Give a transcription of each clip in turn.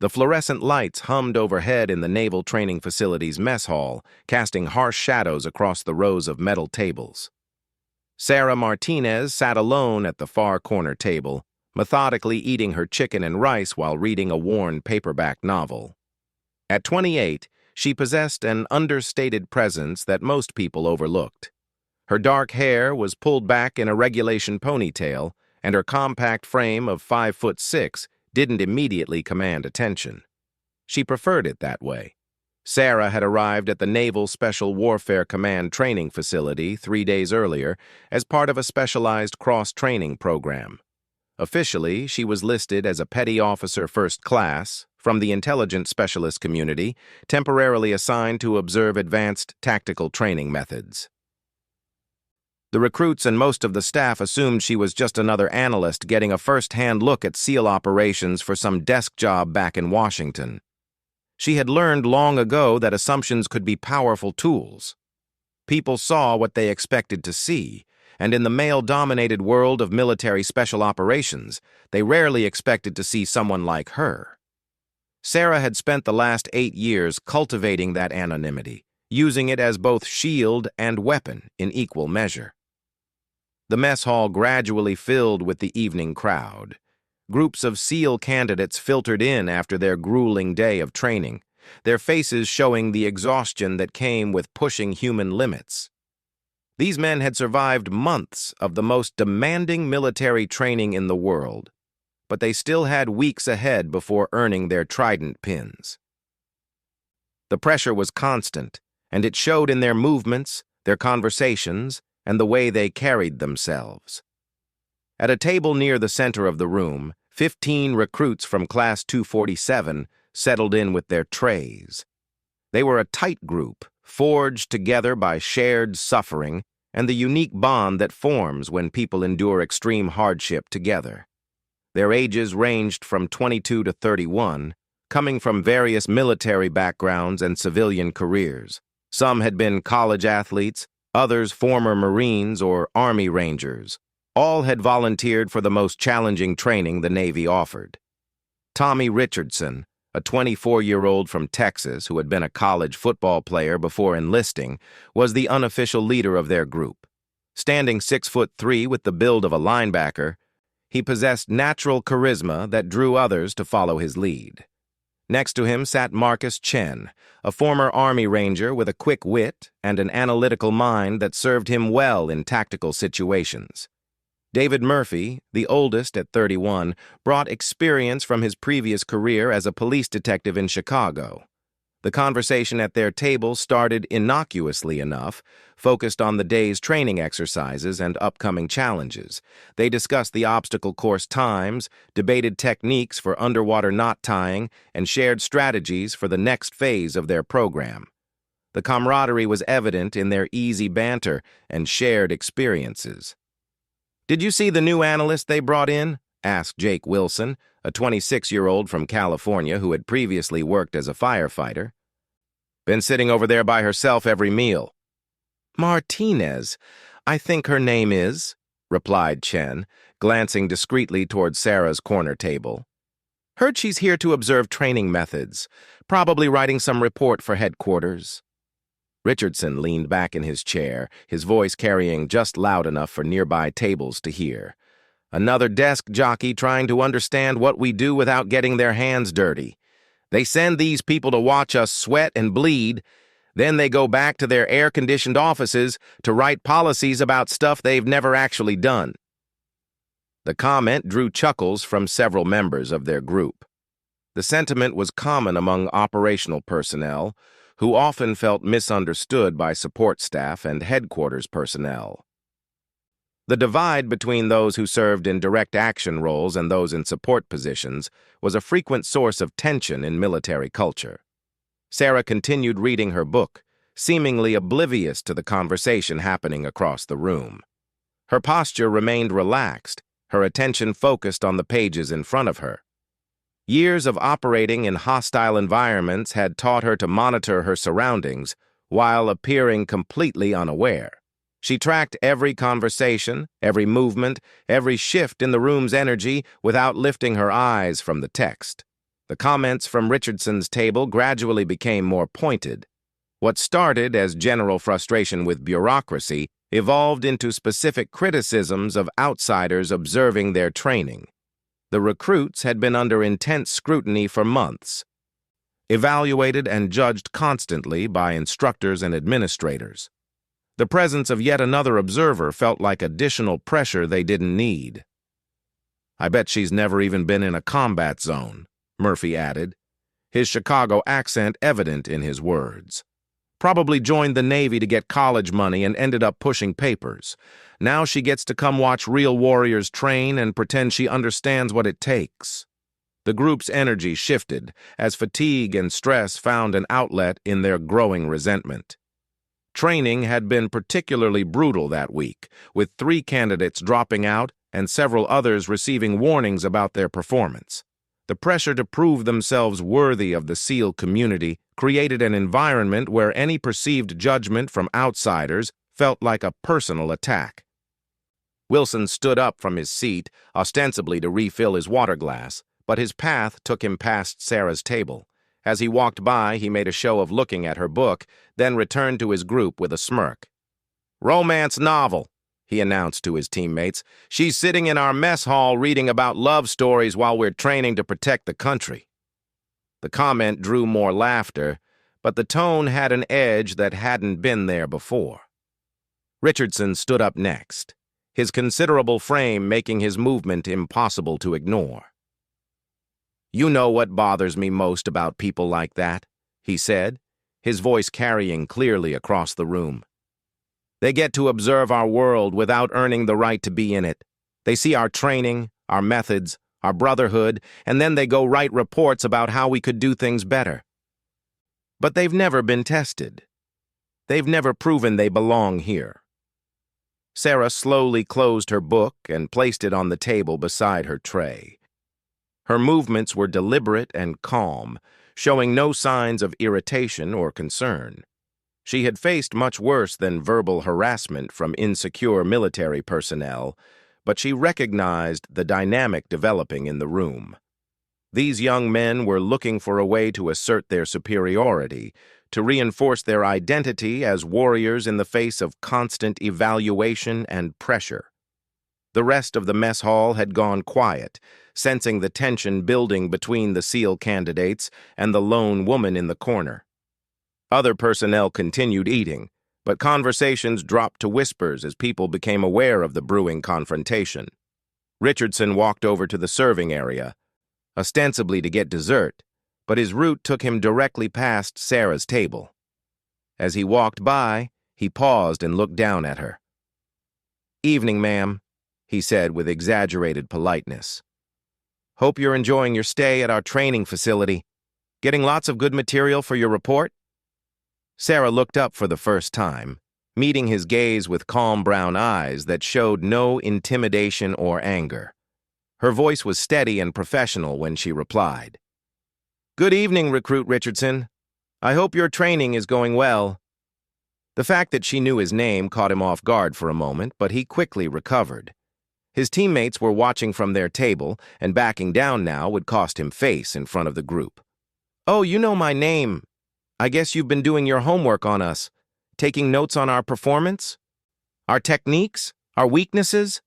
The fluorescent lights hummed overhead in the Naval Training Facility's mess hall, casting harsh shadows across the rows of metal tables. Sarah Martinez sat alone at the far corner table, methodically eating her chicken and rice while reading a worn paperback novel. At 28, she possessed an understated presence that most people overlooked. Her dark hair was pulled back in a regulation ponytail, and her compact frame of 5'6" didn't immediately command attention. She preferred it that way. Sarah had arrived at the Naval Special Warfare Command training facility 3 days earlier as part of a specialized cross-training program. Officially, she was listed as a Petty Officer First Class from the intelligence specialist community, temporarily assigned to observe advanced tactical training methods. The recruits and most of the staff assumed she was just another analyst getting a first-hand look at SEAL operations for some desk job back in Washington. She had learned long ago that assumptions could be powerful tools. People saw what they expected to see, and in the male-dominated world of military special operations, they rarely expected to see someone like her. Sarah had spent the last 8 years cultivating that anonymity, using it as both shield and weapon in equal measure. The mess hall gradually filled with the evening crowd. Groups of SEAL candidates filtered in after their grueling day of training, their faces showing the exhaustion that came with pushing human limits. These men had survived months of the most demanding military training in the world, but they still had weeks ahead before earning their trident pins. The pressure was constant, and it showed in their movements, their conversations, and the way they carried themselves. At a table near the center of the room, 15 recruits from Class 247 settled in with their trays. They were a tight group, forged together by shared suffering and the unique bond that forms when people endure extreme hardship together. Their ages ranged from 22 to 31, coming from various military backgrounds and civilian careers. Some had been college athletes, others former Marines or Army Rangers. All had volunteered for the most challenging training the Navy offered. Tommy Richardson, a 24-year-old from Texas who had been a college football player before enlisting, was the unofficial leader of their group. Standing 6'3" with the build of a linebacker, he possessed natural charisma that drew others to follow his lead. Next to him sat Marcus Chen, a former Army Ranger with a quick wit and an analytical mind that served him well in tactical situations. David Murphy, the oldest at 31, brought experience from his previous career as a police detective in Chicago. The conversation at their table started innocuously enough, focused on the day's training exercises and upcoming challenges. They discussed the obstacle course times, debated techniques for underwater knot tying, and shared strategies for the next phase of their program. The camaraderie was evident in their easy banter and shared experiences. "Did you see the new analyst they brought in?" asked Jake Wilson, a 26-year-old from California who had previously worked as a firefighter. "Been sitting over there by herself every meal." "Martinez, I think her name is," replied Chen, glancing discreetly toward Sarah's corner table. "Heard she's here to observe training methods, probably writing some report for headquarters." Richardson leaned back in his chair, his voice carrying just loud enough for nearby tables to hear. "Another desk jockey trying to understand what we do without getting their hands dirty. They send these people to watch us sweat and bleed, then they go back to their air-conditioned offices to write policies about stuff they've never actually done." The comment drew chuckles from several members of their group. The sentiment was common among operational personnel, who often felt misunderstood by support staff and headquarters personnel. The divide between those who served in direct action roles and those in support positions was a frequent source of tension in military culture. Sarah continued reading her book, seemingly oblivious to the conversation happening across the room. Her posture remained relaxed, her attention focused on the pages in front of her. Years of operating in hostile environments had taught her to monitor her surroundings while appearing completely unaware. She tracked every conversation, every movement, every shift in the room's energy without lifting her eyes from the text. The comments from Richardson's table gradually became more pointed. What started as general frustration with bureaucracy evolved into specific criticisms of outsiders observing their training. The recruits had been under intense scrutiny for months, evaluated and judged constantly by instructors and administrators. The presence of yet another observer felt like additional pressure they didn't need. "I bet she's never even been in a combat zone," Murphy added, his Chicago accent evident in his words. "Probably joined the Navy to get college money and ended up pushing papers. Now she gets to come watch real warriors train and pretend she understands what it takes." The group's energy shifted as fatigue and stress found an outlet in their growing resentment. Training had been particularly brutal that week, with 3 candidates dropping out and several others receiving warnings about their performance. The pressure to prove themselves worthy of the SEAL community created an environment where any perceived judgment from outsiders felt like a personal attack. Wilson stood up from his seat, ostensibly to refill his water glass, but his path took him past Sarah's table. As he walked by, he made a show of looking at her book, then returned to his group with a smirk. "Romance novel," he announced to his teammates. "She's sitting in our mess hall reading about love stories while we're training to protect the country." The comment drew more laughter, but the tone had an edge that hadn't been there before. Richardson stood up next, his considerable frame making his movement impossible to ignore. "You know what bothers me most about people like that," he said, his voice carrying clearly across the room. "They get to observe our world without earning the right to be in it. They see our training, our methods, our brotherhood, and then they go write reports about how we could do things better. But they've never been tested. They've never proven they belong here." Sarah slowly closed her book and placed it on the table beside her tray. Her movements were deliberate and calm, showing no signs of irritation or concern. She had faced much worse than verbal harassment from insecure military personnel, but she recognized the dynamic developing in the room. These young men were looking for a way to assert their superiority, to reinforce their identity as warriors in the face of constant evaluation and pressure. The rest of the mess hall had gone quiet, sensing the tension building between the SEAL candidates and the lone woman in the corner. Other personnel continued eating, but conversations dropped to whispers as people became aware of the brewing confrontation. Richardson walked over to the serving area, ostensibly to get dessert, but his route took him directly past Sarah's table. As he walked by, he paused and looked down at her. "Evening, ma'am," he said with exaggerated politeness. "Hope you're enjoying your stay at our training facility. Getting lots of good material for your report?" Sarah looked up for the first time, meeting his gaze with calm brown eyes that showed no intimidation or anger. Her voice was steady and professional when she replied. "Good evening, Recruit Richardson. I hope your training is going well." The fact that she knew his name caught him off guard for a moment, but he quickly recovered. His teammates were watching from their table, and backing down now would cost him face in front of the group. "Oh, you know my name. I guess you've been doing your homework on us, taking notes on our performance, our techniques, our weaknesses."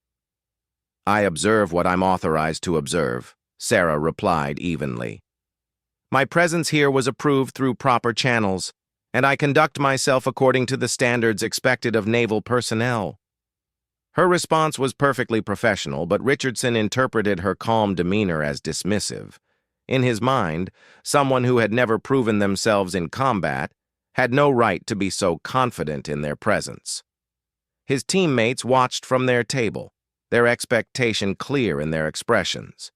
"I observe what I'm authorized to observe," Sarah replied evenly. "My presence here was approved through proper channels, and I conduct myself according to the standards expected of naval personnel." Her response was perfectly professional, but Richardson interpreted her calm demeanor as dismissive. In his mind, someone who had never proven themselves in combat had no right to be so confident in their presence. His teammates watched from their table, their expectation clear in their expressions.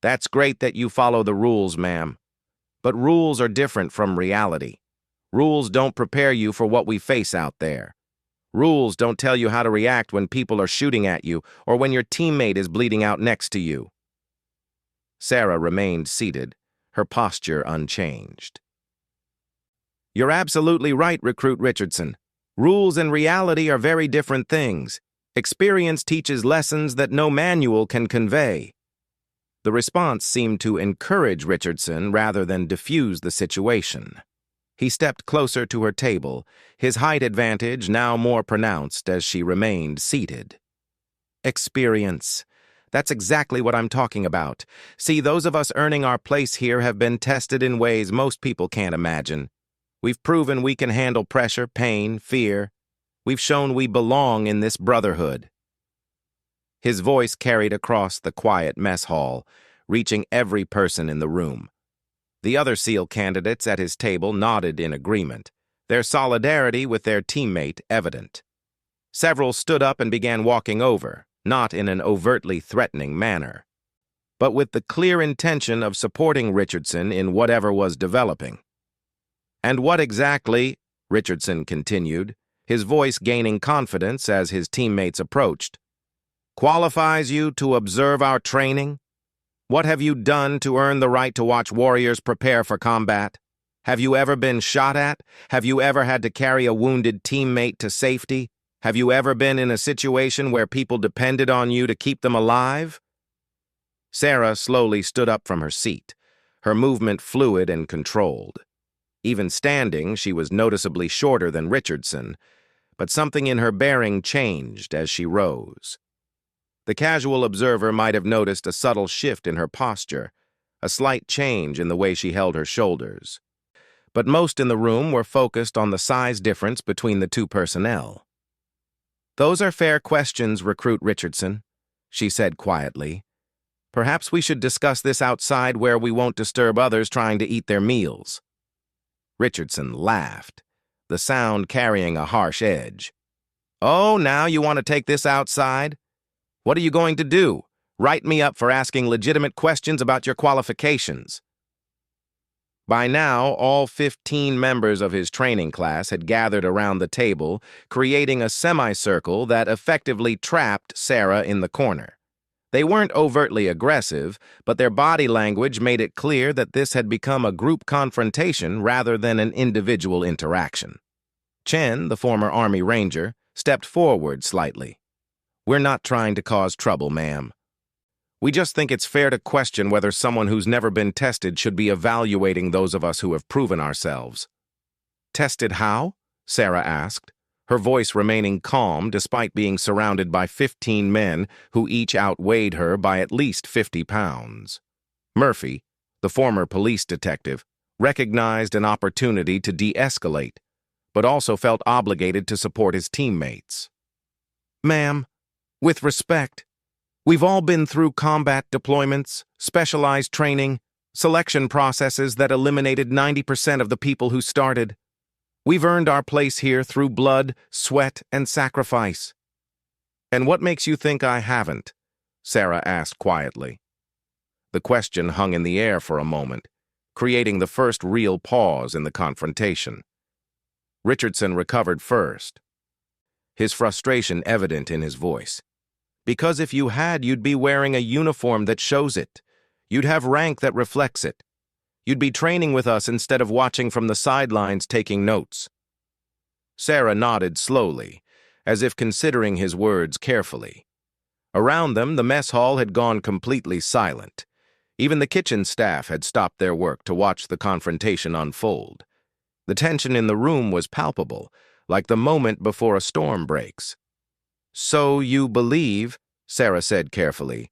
"That's great that you follow the rules, ma'am. But rules are different from reality. Rules don't prepare you for what we face out there. Rules don't tell you how to react when people are shooting at you or when your teammate is bleeding out next to you." Sarah remained seated, her posture unchanged. "You're absolutely right, Recruit Richardson. Rules and reality are very different things. Experience teaches lessons that no manual can convey." The response seemed to encourage Richardson rather than diffuse the situation. He stepped closer to her table, his height advantage now more pronounced as she remained seated. Experience. That's exactly what I'm talking about. See, those of us earning our place here have been tested in ways most people can't imagine. We've proven we can handle pressure, pain, fear. We've shown we belong in this brotherhood. His voice carried across the quiet mess hall, reaching every person in the room. The other SEAL candidates at his table nodded in agreement, their solidarity with their teammate evident. Several stood up and began walking over, not in an overtly threatening manner, but with the clear intention of supporting Richardson in whatever was developing. "And what exactly," Richardson continued, his voice gaining confidence as his teammates approached, "qualifies you to observe our training? What have you done to earn the right to watch warriors prepare for combat? Have you ever been shot at? Have you ever had to carry a wounded teammate to safety? Have you ever been in a situation where people depended on you to keep them alive?" Sarah slowly stood up from her seat, her movement fluid and controlled. Even standing, she was noticeably shorter than Richardson, but something in her bearing changed as she rose. The casual observer might have noticed a subtle shift in her posture, a slight change in the way she held her shoulders. But most in the room were focused on the size difference between the two personnel. "Those are fair questions, Recruit Richardson," she said quietly. "Perhaps we should discuss this outside where we won't disturb others trying to eat their meals." Richardson laughed, the sound carrying a harsh edge. "Oh, now you want to take this outside? What are you going to do? Write me up for asking legitimate questions about your qualifications?" By now, all 15 members of his training class had gathered around the table, creating a semicircle that effectively trapped Sarah in the corner. They weren't overtly aggressive, but their body language made it clear that this had become a group confrontation rather than an individual interaction. Chen, the former Army Ranger, stepped forward slightly. "We're not trying to cause trouble, ma'am. We just think it's fair to question whether someone who's never been tested should be evaluating those of us who have proven ourselves." "Tested how?" Sarah asked, her voice remaining calm despite being surrounded by 15 men who each outweighed her by at least 50 pounds. Murphy, the former police detective, recognized an opportunity to de-escalate, but also felt obligated to support his teammates. "Ma'am, with respect, we've all been through combat deployments, specialized training, selection processes that eliminated 90% of the people who started. We've earned our place here through blood, sweat, and sacrifice." "And what makes you think I haven't?" Sarah asked quietly. The question hung in the air for a moment, creating the first real pause in the confrontation. Richardson recovered first, his frustration evident in his voice. "Because if you had, you'd be wearing a uniform that shows it. You'd have rank that reflects it. You'd be training with us instead of watching from the sidelines taking notes." Sarah nodded slowly, as if considering his words carefully. Around them, the mess hall had gone completely silent. Even the kitchen staff had stopped their work to watch the confrontation unfold. The tension in the room was palpable, like the moment before a storm breaks. "So you believe," Sarah said carefully,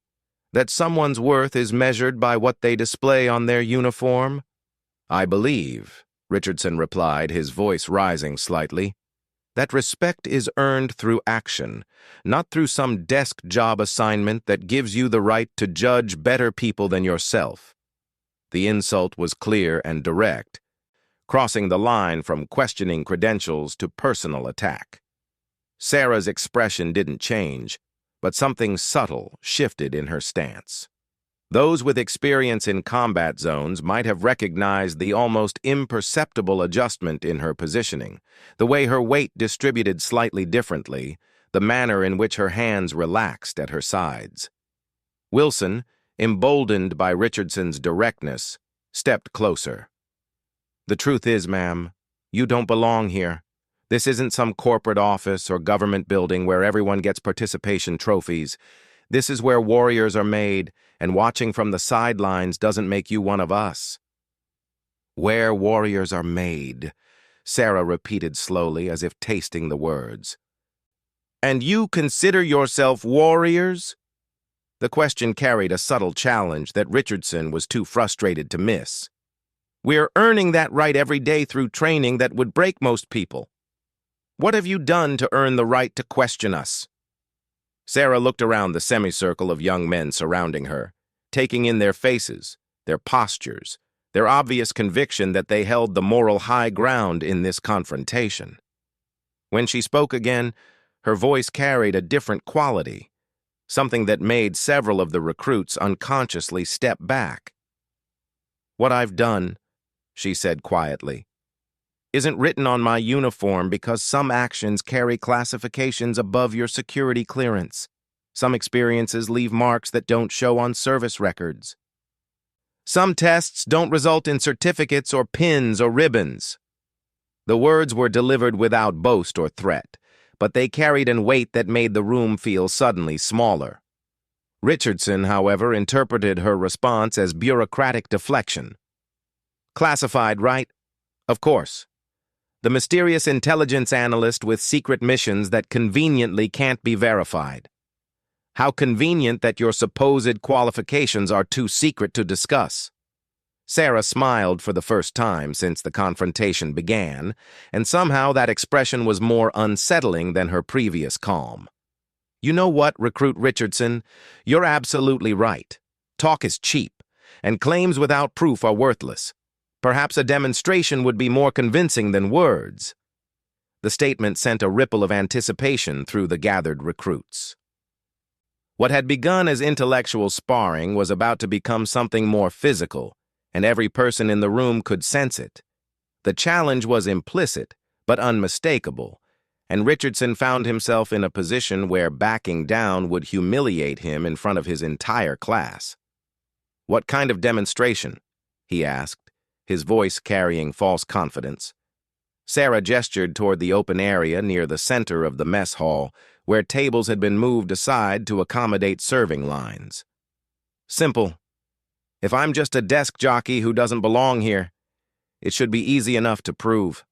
"that someone's worth is measured by what they display on their uniform?" "I believe," Richardson replied, his voice rising slightly, "that respect is earned through action, not through some desk job assignment that gives you the right to judge better people than yourself." The insult was clear and direct, crossing the line from questioning credentials to personal attack. Sarah's expression didn't change, but something subtle shifted in her stance. Those with experience in combat zones might have recognized the almost imperceptible adjustment in her positioning, the way her weight distributed slightly differently, the manner in which her hands relaxed at her sides. Wilson, emboldened by Richardson's directness, stepped closer. "The truth is, ma'am, you don't belong here. This isn't some corporate office or government building where everyone gets participation trophies. This is where warriors are made, and watching from the sidelines doesn't make you one of us. Where warriors are made, Sarah repeated slowly as if tasting the words. And you consider yourself warriors? The question carried a subtle challenge that Richardson was too frustrated to miss. We're earning that right every day through training that would break most people. What have you done to earn the right to question us? Sarah looked around the semicircle of young men surrounding her, taking in their faces, their postures, their obvious conviction that they held the moral high ground in this confrontation. When she spoke again, her voice carried a different quality, something that made several of the recruits unconsciously step back. What I've done, she said quietly, isn't written on my uniform because some actions carry classifications above your security clearance. Some experiences leave marks that don't show on service records. Some tests don't result in certificates or pins or ribbons. The words were delivered without boast or threat, but they carried a weight that made the room feel suddenly smaller. Richardson, however, interpreted her response as bureaucratic deflection. Classified, right? Of course. The mysterious intelligence analyst with secret missions that conveniently can't be verified. How convenient that your supposed qualifications are too secret to discuss. Sarah smiled for the first time since the confrontation began, and somehow that expression was more unsettling than her previous calm. You know what, Recruit Richardson? You're absolutely right. Talk is cheap, and claims without proof are worthless. Perhaps a demonstration would be more convincing than words. The statement sent a ripple of anticipation through the gathered recruits. What had begun as intellectual sparring was about to become something more physical, and every person in the room could sense it. The challenge was implicit, but unmistakable, and Richardson found himself in a position where backing down would humiliate him in front of his entire class. What kind of demonstration? He asked, his voice carrying false confidence. Sarah gestured toward the open area near the center of the mess hall, where tables had been moved aside to accommodate serving lines. Simple. If I'm just a desk jockey who doesn't belong here, it should be easy enough to prove.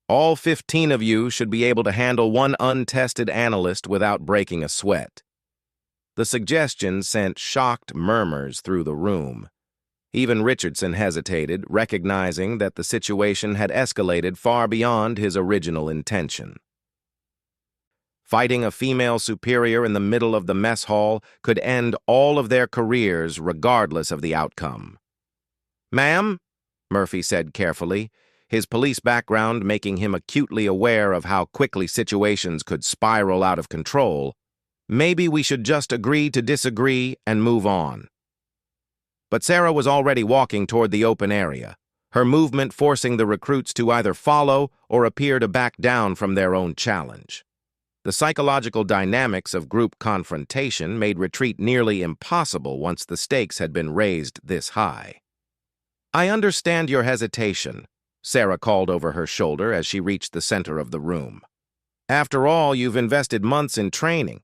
All 15 of you should be able to handle one untested analyst without breaking a sweat. The suggestion sent shocked murmurs through the room. Even Richardson hesitated, recognizing that the situation had escalated far beyond his original intention. Fighting a female superior in the middle of the mess hall could end all of their careers regardless of the outcome. Ma'am, Murphy said carefully, his police background making him acutely aware of how quickly situations could spiral out of control, maybe we should just agree to disagree and move on. But Sarah was already walking toward the open area, her movement forcing the recruits to either follow or appear to back down from their own challenge. The psychological dynamics of group confrontation made retreat nearly impossible once the stakes had been raised this high. I understand your hesitation, Sarah called over her shoulder as she reached the center of the room. After all, you've invested months in training.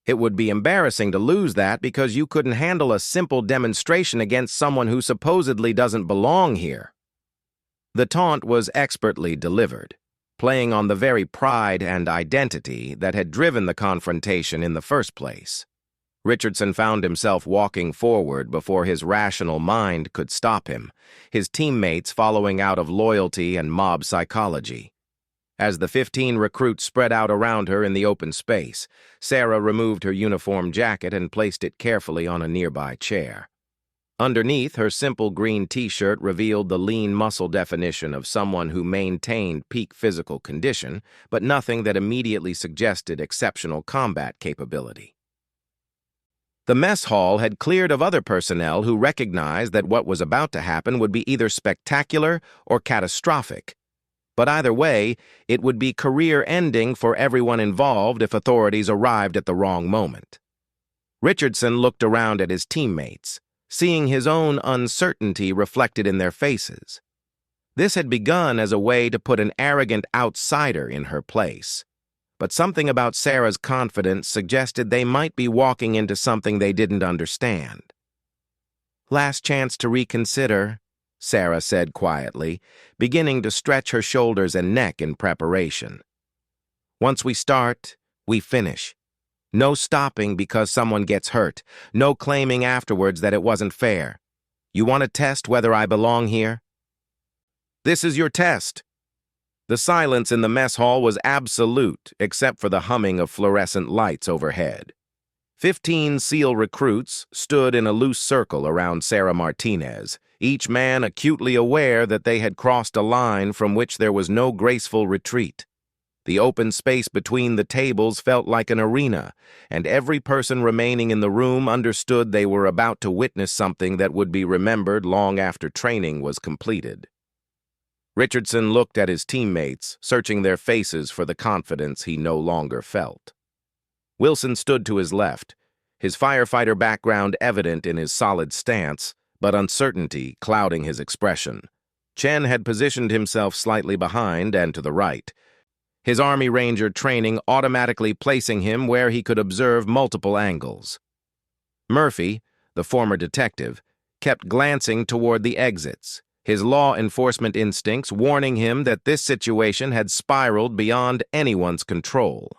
It would be embarrassing to lose that because you couldn't handle a simple demonstration against someone who supposedly doesn't belong here. The taunt was expertly delivered, playing on the very pride and identity that had driven the confrontation in the first place. Richardson found himself walking forward before his rational mind could stop him, his teammates following out of loyalty and mob psychology. As the 15 recruits spread out around her in the open space, Sarah removed her uniform jacket and placed it carefully on a nearby chair. Underneath, her simple green t-shirt revealed the lean muscle definition of someone who maintained peak physical condition, but nothing that immediately suggested exceptional combat capability. The mess hall had cleared of other personnel who recognized that what was about to happen would be either spectacular or catastrophic. But either way, it would be career-ending for everyone involved if authorities arrived at the wrong moment. Richardson looked around at his teammates, seeing his own uncertainty reflected in their faces. This had begun as a way to put an arrogant outsider in her place. but something about Sarah's confidence suggested they might be walking into something they didn't understand. "Last chance to reconsider," Sarah said quietly, beginning to stretch her shoulders and neck in preparation. "Once we start, we finish. No stopping because someone gets hurt. No claiming afterwards that it wasn't fair. You want to test whether I belong here?" "This is your test." The silence in the mess hall was absolute, except for the humming of fluorescent lights overhead. 15 SEAL recruits stood in a loose circle around Sarah Martinez, each man acutely aware that they had crossed a line from which there was no graceful retreat. The open space between the tables felt like an arena, and every person remaining in the room understood they were about to witness something that would be remembered long after training was completed. Richardson looked at his teammates, searching their faces for the confidence he no longer felt. Wilson stood to his left, his firefighter background evident in his solid stance, but uncertainty clouding his expression. Chen had positioned himself slightly behind and to the right, his Army Ranger training automatically placing him where he could observe multiple angles. Murphy, the former detective, kept glancing toward the exits, his law enforcement instincts warning him that this situation had spiraled beyond anyone's control.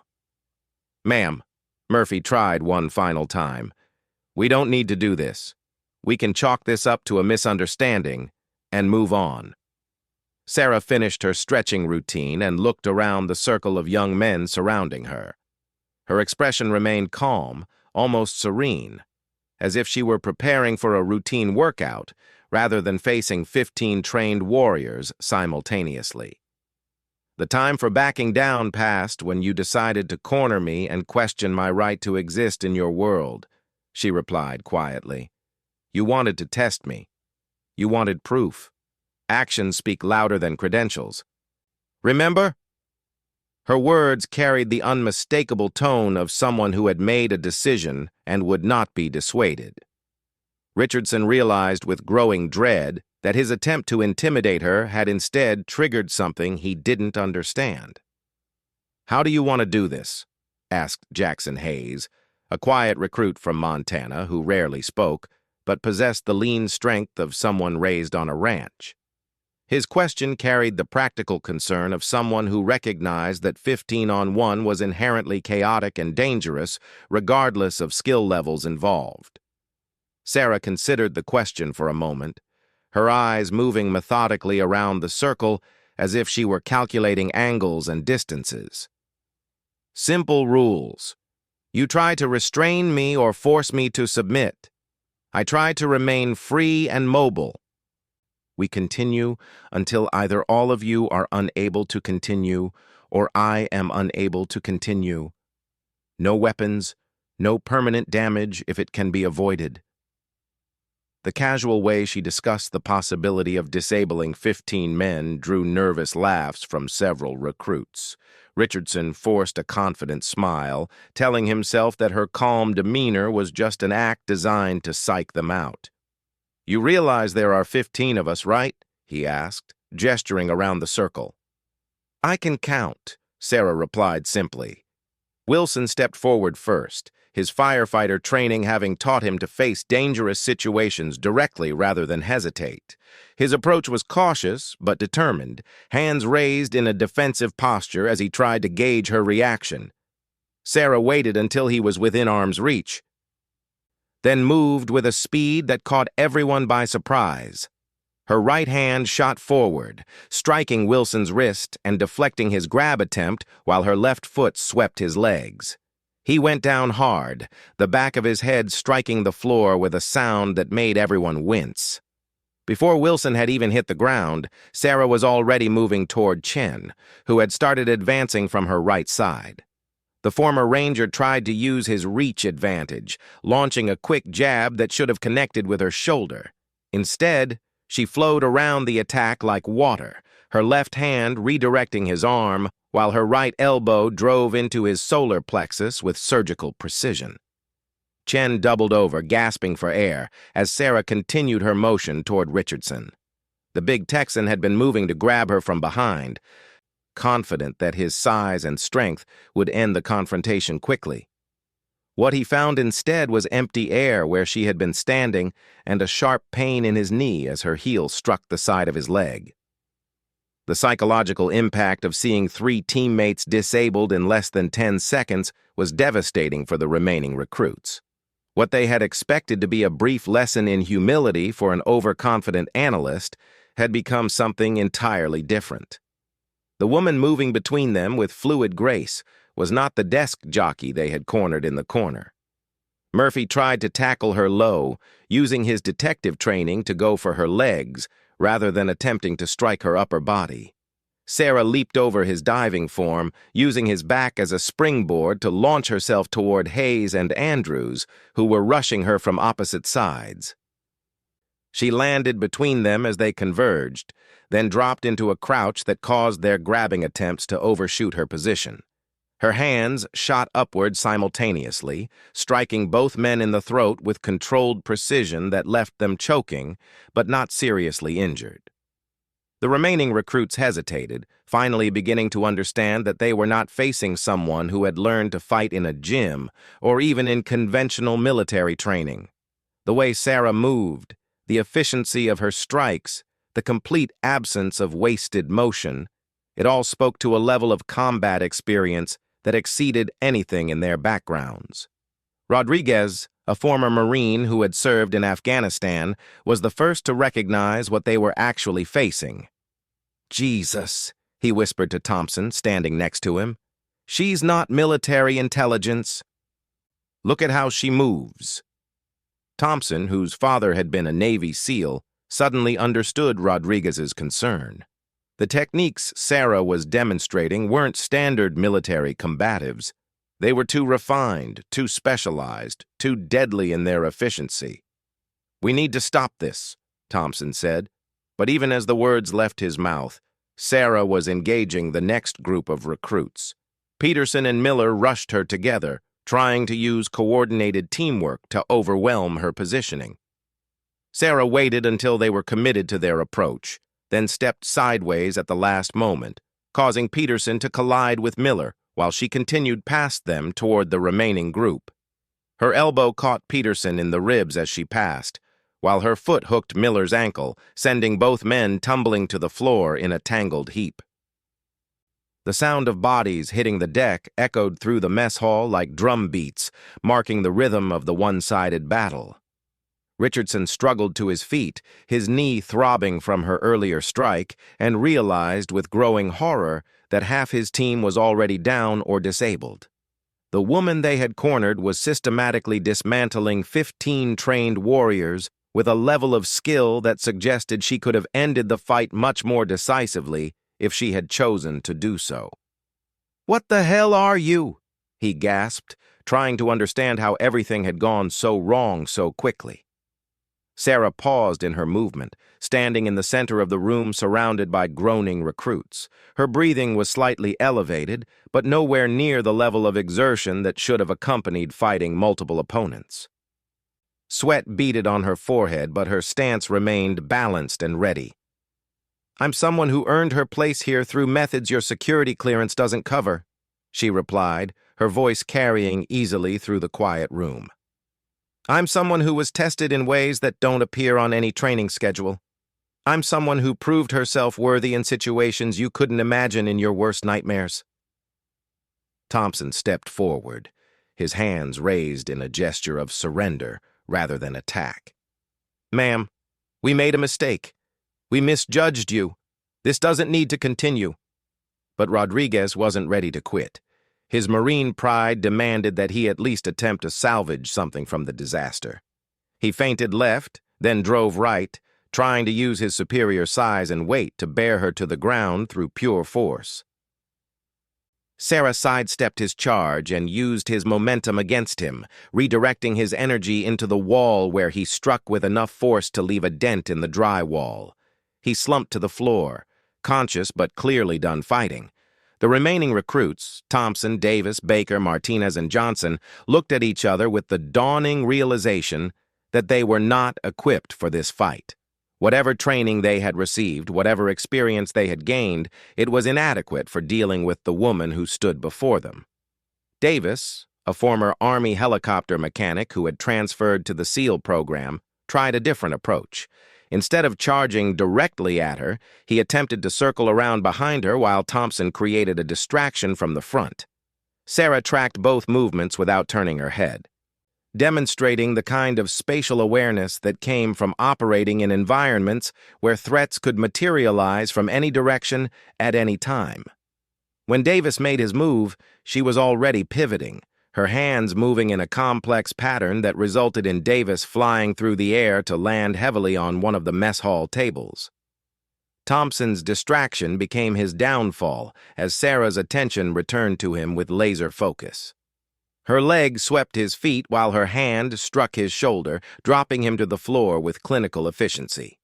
"Ma'am," Murphy tried one final time, "we don't need to do this. We can chalk this up to a misunderstanding and move on." Sarah finished her stretching routine and looked around the circle of young men surrounding her. Her expression remained calm, almost serene, as if she were preparing for a routine workout rather than facing 15 trained warriors simultaneously. "The time for backing down passed when you decided to corner me and question my right to exist in your world," she replied quietly. "You wanted to test me. You wanted proof. Actions speak louder than credentials. Remember?" Her words carried the unmistakable tone of someone who had made a decision and would not be dissuaded. Richardson realized with growing dread that his attempt to intimidate her had instead triggered something he didn't understand. "How do you want to do this?" asked Jackson Hayes, a quiet recruit from Montana who rarely spoke, but possessed the lean strength of someone raised on a ranch. His question carried the practical concern of someone who recognized that 15-on-1 was inherently chaotic and dangerous, regardless of skill levels involved. Sarah considered the question for a moment, her eyes moving methodically around the circle as if she were calculating angles and distances. "Simple rules. You try to restrain me or force me to submit. I try to remain free and mobile. We continue until either all of you are unable to continue or I am unable to continue. No weapons, no permanent damage if it can be avoided." The casual way she discussed the possibility of disabling 15 men drew nervous laughs from several recruits. Richardson forced a confident smile, telling himself that her calm demeanor was just an act designed to psych them out. "You realize there are 15 of us, right?" he asked, gesturing around the circle. "I can count," Sarah replied simply. Wilson stepped forward first, his firefighter training having taught him to face dangerous situations directly rather than hesitate. His approach was cautious but determined, hands raised in a defensive posture as he tried to gauge her reaction. Sarah waited until he was within arm's reach, then moved with a speed that caught everyone by surprise. Her right hand shot forward, striking Wilson's wrist and deflecting his grab attempt while her left foot swept his legs. He went down hard, the back of his head striking the floor with a sound that made everyone wince. Before Wilson had even hit the ground, Sarah was already moving toward Chen, who had started advancing from her right side. The former Ranger tried to use his reach advantage, launching a quick jab that should have connected with her shoulder. Instead, she flowed around the attack like water, her left hand redirecting his arm, while her right elbow drove into his solar plexus with surgical precision. Chen doubled over, gasping for air, as Sarah continued her motion toward Richardson. The big Texan had been moving to grab her from behind. confident that his size and strength would end the confrontation quickly. What he found instead was empty air where she had been standing and a sharp pain in his knee as her heel struck the side of his leg. The psychological impact of seeing 3 teammates disabled in less than 10 seconds was devastating for the remaining recruits. What they had expected to be a brief lesson in humility for an overconfident analyst had become something entirely different. The woman moving between them with fluid grace was not the desk jockey they had cornered in the corner. Murphy tried to tackle her low, using his detective training to go for her legs rather than attempting to strike her upper body. Sarah leaped over his diving form, using his back as a springboard to launch herself toward Hayes and Andrews, who were rushing her from opposite sides. She landed between them as they converged, then dropped into a crouch that caused their grabbing attempts to overshoot her position. Her hands shot upward simultaneously, striking both men in the throat with controlled precision that left them choking, but not seriously injured. The remaining recruits hesitated, finally beginning to understand that they were not facing someone who had learned to fight in a gym or even in conventional military training. The way Sarah moved, the efficiency of her strikes, the complete absence of wasted motion, it all spoke to a level of combat experience that exceeded anything in their backgrounds. Rodriguez, a former Marine who had served in Afghanistan, was the first to recognize what they were actually facing. "Jesus," he whispered to Thompson, standing next to him. "She's not military intelligence. Look at how she moves." Thompson, whose father had been a Navy SEAL, suddenly understood Rodriguez's concern. The techniques Sarah was demonstrating weren't standard military combatives. They were too refined, too specialized, too deadly in their efficiency. "We need to stop this," Thompson said, but even as the words left his mouth, Sarah was engaging the next group of recruits. Peterson and Miller rushed her together, trying to use coordinated teamwork to overwhelm her positioning. Sarah waited until they were committed to their approach, then stepped sideways at the last moment, causing Peterson to collide with Miller while she continued past them toward the remaining group. Her elbow caught Peterson in the ribs as she passed, while her foot hooked Miller's ankle, sending both men tumbling to the floor in a tangled heap. The sound of bodies hitting the deck echoed through the mess hall like drum beats, marking the rhythm of the one-sided battle. Richardson struggled to his feet, his knee throbbing from her earlier strike, and realized with growing horror that half his team was already down or disabled. The woman they had cornered was systematically dismantling 15 trained warriors with a level of skill that suggested she could have ended the fight much more decisively if she had chosen to do so. "What the hell are you?" he gasped, trying to understand how everything had gone so wrong so quickly. Sarah paused in her movement, standing in the center of the room surrounded by groaning recruits. Her breathing was slightly elevated, but nowhere near the level of exertion that should have accompanied fighting multiple opponents. Sweat beaded on her forehead, but her stance remained balanced and ready. "I'm someone who earned her place here through methods your security clearance doesn't cover," she replied, her voice carrying easily through the quiet room. "I'm someone who was tested in ways that don't appear on any training schedule. I'm someone who proved herself worthy in situations you couldn't imagine in your worst nightmares." Thompson stepped forward, his hands raised in a gesture of surrender rather than attack. "Ma'am, we made a mistake. We misjudged you. This doesn't need to continue." But Rodriguez wasn't ready to quit. His Marine pride demanded that he at least attempt to salvage something from the disaster. He feinted left, then drove right, trying to use his superior size and weight to bear her to the ground through pure force. Sarah sidestepped his charge and used his momentum against him, redirecting his energy into the wall where he struck with enough force to leave a dent in the drywall. He slumped to the floor, conscious but clearly done fighting. The remaining recruits, Thompson, Davis, Baker, Martinez, and Johnson, looked at each other with the dawning realization that they were not equipped for this fight. Whatever training they had received, whatever experience they had gained, it was inadequate for dealing with the woman who stood before them. Davis, a former Army helicopter mechanic who had transferred to the SEAL program, tried a different approach. Instead of charging directly at her, he attempted to circle around behind her while Thompson created a distraction from the front. Sarah tracked both movements without turning her head, demonstrating the kind of spatial awareness that came from operating in environments where threats could materialize from any direction at any time. When Davis made his move, she was already pivoting, her hands moving in a complex pattern that resulted in Davis flying through the air to land heavily on one of the mess hall tables. Thompson's distraction became his downfall as Sarah's attention returned to him with laser focus. Her leg swept his feet while her hand struck his shoulder, dropping him to the floor with clinical efficiency.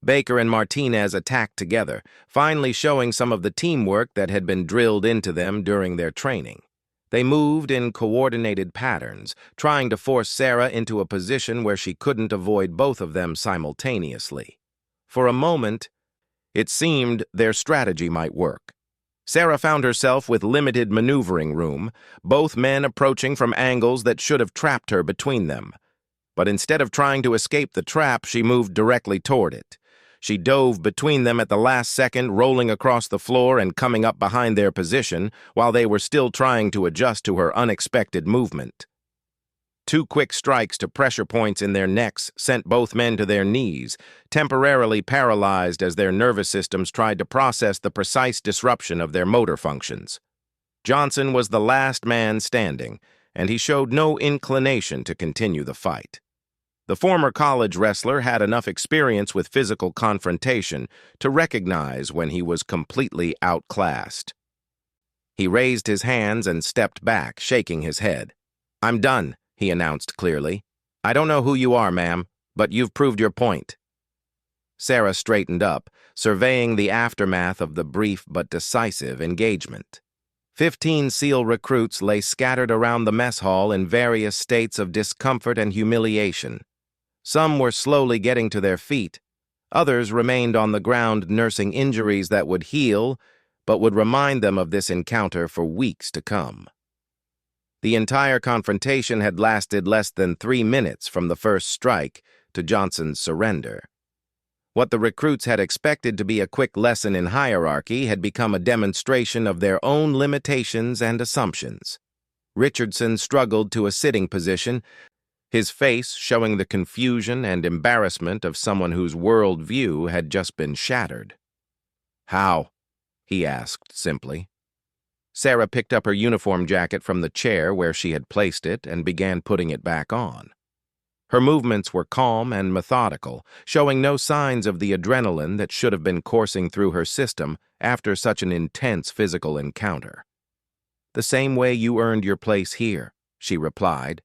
Baker and Martinez attacked together, finally showing some of the teamwork that had been drilled into them during their training. They moved in coordinated patterns, trying to force Sarah into a position where she couldn't avoid both of them simultaneously. For a moment, it seemed their strategy might work. Sarah found herself with limited maneuvering room, both men approaching from angles that should have trapped her between them. But instead of trying to escape the trap, she moved directly toward it. She dove between them at the last second, rolling across the floor and coming up behind their position while they were still trying to adjust to her unexpected movement. Two quick strikes to pressure points in their necks sent both men to their knees, temporarily paralyzed as their nervous systems tried to process the precise disruption of their motor functions. Johnson was the last man standing, and he showed no inclination to continue the fight. The former college wrestler had enough experience with physical confrontation to recognize when he was completely outclassed. He raised his hands and stepped back, shaking his head. "I'm done," he announced clearly. "I don't know who you are, ma'am, but you've proved your point." Sarah straightened up, surveying the aftermath of the brief but decisive engagement. 15 SEAL recruits lay scattered around the mess hall in various states of discomfort and humiliation. Some were slowly getting to their feet. Others remained on the ground nursing injuries that would heal, but would remind them of this encounter for weeks to come. The entire confrontation had lasted less than 3 minutes from the first strike to Johnson's surrender. What the recruits had expected to be a quick lesson in hierarchy had become a demonstration of their own limitations and assumptions. Richardson struggled to a sitting position, his face showing the confusion and embarrassment of someone whose world view had just been shattered. "How?" he asked simply. Sarah picked up her uniform jacket from the chair where she had placed it and began putting it back on. Her movements were calm and methodical, showing no signs of the adrenaline that should have been coursing through her system after such an intense physical encounter. "The same way you earned your place here," she replied,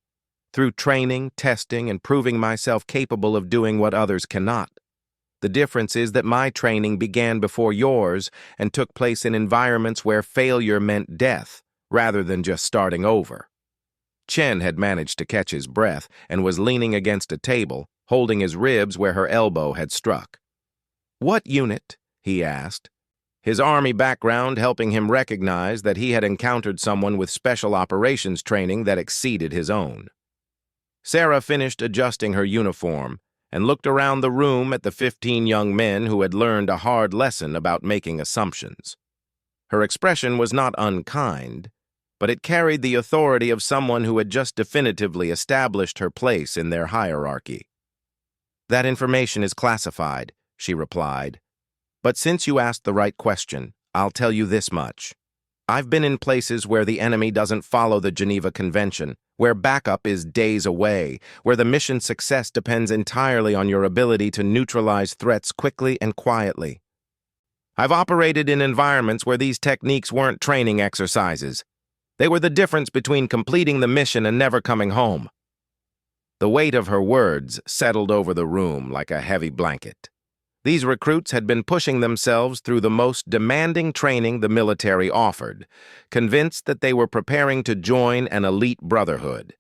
"through training, testing, and proving myself capable of doing what others cannot. The difference is that my training began before yours and took place in environments where failure meant death, rather than just starting over." Chen had managed to catch his breath and was leaning against a table, holding his ribs where her elbow had struck. "What unit?" he asked, his Army background helping him recognize that he had encountered someone with special operations training that exceeded his own. Sarah finished adjusting her uniform and looked around the room at the 15 young men who had learned a hard lesson about making assumptions. Her expression was not unkind, but it carried the authority of someone who had just definitively established her place in their hierarchy. "That information is classified," she replied. "But since you asked the right question, I'll tell you this much. I've been in places where the enemy doesn't follow the Geneva Convention, where backup is days away, where the mission's success depends entirely on your ability to neutralize threats quickly and quietly. I've operated in environments where these techniques weren't training exercises. They were the difference between completing the mission and never coming home." The weight of her words settled over the room like a heavy blanket. These recruits had been pushing themselves through the most demanding training the military offered, convinced that they were preparing to join an elite brotherhood.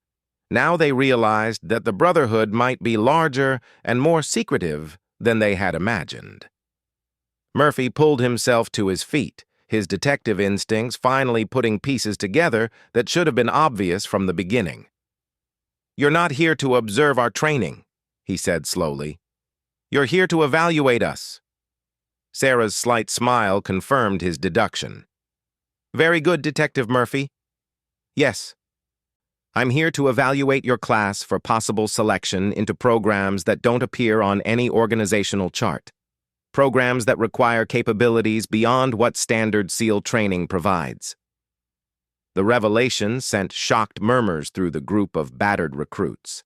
Now they realized that the brotherhood might be larger and more secretive than they had imagined. Murphy pulled himself to his feet, his detective instincts finally putting pieces together that should have been obvious from the beginning. "You're not here to observe our training," he said slowly. "You're here to evaluate us." Sarah's slight smile confirmed his deduction. "Very good, Detective Murphy." "Yes. I'm here to evaluate your class for possible selection into programs that don't appear on any organizational chart. Programs that require capabilities beyond what standard SEAL training provides." The revelation sent shocked murmurs through the group of battered recruits.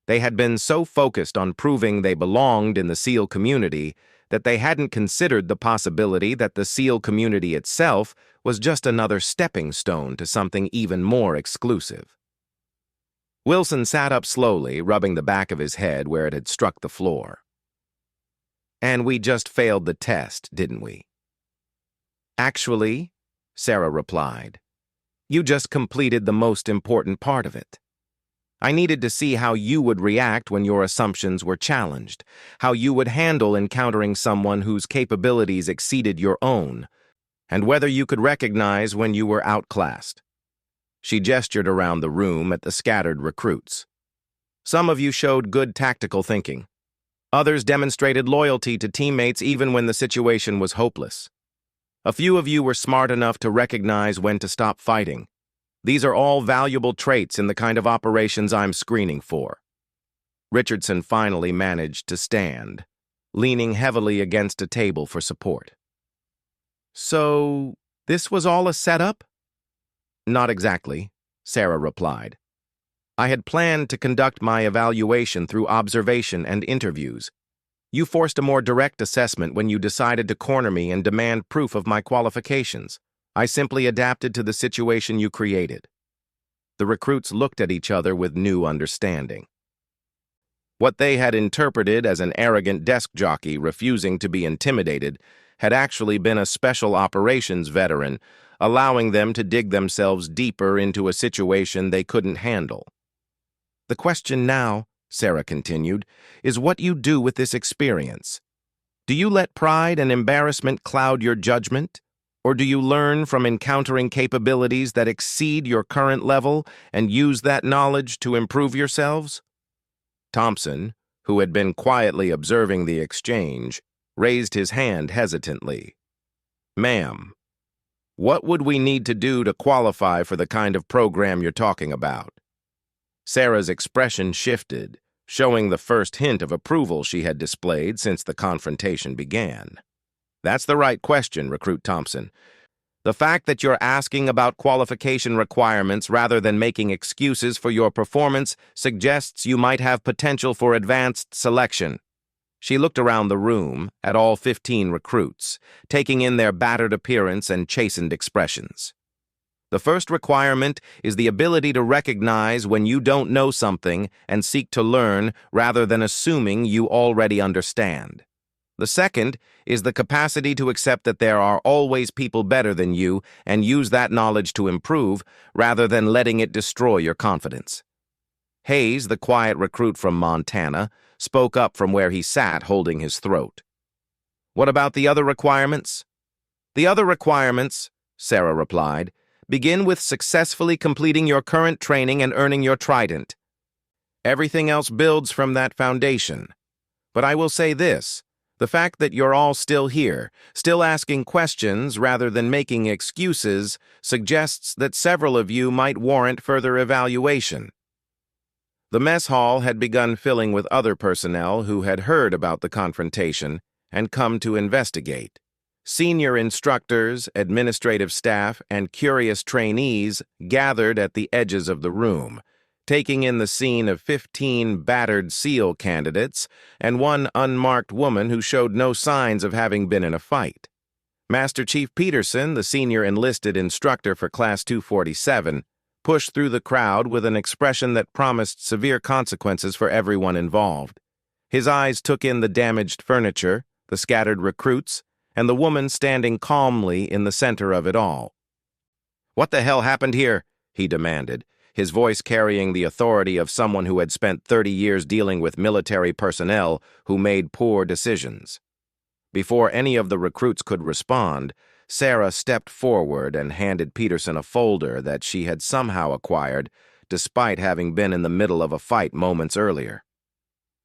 They had been so focused on proving they belonged in the SEAL community that they hadn't considered the possibility that the SEAL community itself was just another stepping stone to something even more exclusive. Wilson sat up slowly, rubbing the back of his head where it had struck the floor. "And we just failed the test, didn't we?" "Actually," Sarah replied, "you just completed the most important part of it. I needed to see how you would react when your assumptions were challenged, how you would handle encountering someone whose capabilities exceeded your own, and whether you could recognize when you were outclassed." She gestured around the room at the scattered recruits. "Some of you showed good tactical thinking. Others demonstrated loyalty to teammates even when the situation was hopeless. A few of you were smart enough to recognize when to stop fighting. These are all valuable traits in the kind of operations I'm screening for." Richardson finally managed to stand, leaning heavily against a table for support. "So, this was all a setup?" "Not exactly," Sarah replied. "I had planned to conduct my evaluation through observation and interviews. You forced a more direct assessment when you decided to corner me and demand proof of my qualifications. I simply adapted to the situation you created." The recruits looked at each other with new understanding. What they had interpreted as an arrogant desk jockey refusing to be intimidated had actually been a special operations veteran, allowing them to dig themselves deeper into a situation they couldn't handle. "The question now," Sarah continued, "is what you do with this experience. Do you let pride and embarrassment cloud your judgment? Or do you learn from encountering capabilities that exceed your current level and use that knowledge to improve yourselves?" Thompson, who had been quietly observing the exchange, raised his hand hesitantly. "Ma'am, what would we need to do to qualify for the kind of program you're talking about?" Sarah's expression shifted, showing the first hint of approval she had displayed since the confrontation began. "That's the right question, Recruit Thompson. The fact that you're asking about qualification requirements rather than making excuses for your performance suggests you might have potential for advanced selection." She looked around the room at all 15 recruits, taking in their battered appearance and chastened expressions. "The first requirement is the ability to recognize when you don't know something and seek to learn rather than assuming you already understand. The second is the capacity to accept that there are always people better than you and use that knowledge to improve rather than letting it destroy your confidence." Hayes, the quiet recruit from Montana, spoke up from where he sat holding his throat. "What about the other requirements?" "The other requirements," Sarah replied, "begin with successfully completing your current training and earning your trident. Everything else builds from that foundation. But I will say this. The fact that you're all still here, still asking questions rather than making excuses, suggests that several of you might warrant further evaluation." The mess hall had begun filling with other personnel who had heard about the confrontation and come to investigate. Senior instructors, administrative staff, and curious trainees gathered at the edges of the room, taking in the scene of 15 battered SEAL candidates and one unmarked woman who showed no signs of having been in a fight. Master Chief Peterson, the senior enlisted instructor for Class 247, pushed through the crowd with an expression that promised severe consequences for everyone involved. His eyes took in the damaged furniture, the scattered recruits, and the woman standing calmly in the center of it all. "What the hell happened here?" he demanded, his voice carrying the authority of someone who had spent 30 years dealing with military personnel who made poor decisions. Before any of the recruits could respond, Sarah stepped forward and handed Peterson a folder that she had somehow acquired, despite having been in the middle of a fight moments earlier.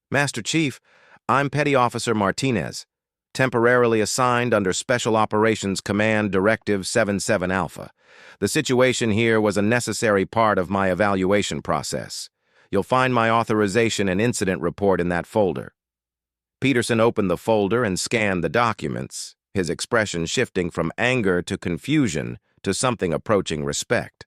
"Master Chief, I'm Petty Officer Martinez, temporarily assigned under Special Operations Command Directive 77 Alpha. The situation here was a necessary part of my evaluation process. You'll find my authorization and incident report in that folder." Peterson opened the folder and scanned the documents, his expression shifting from anger to confusion to something approaching respect.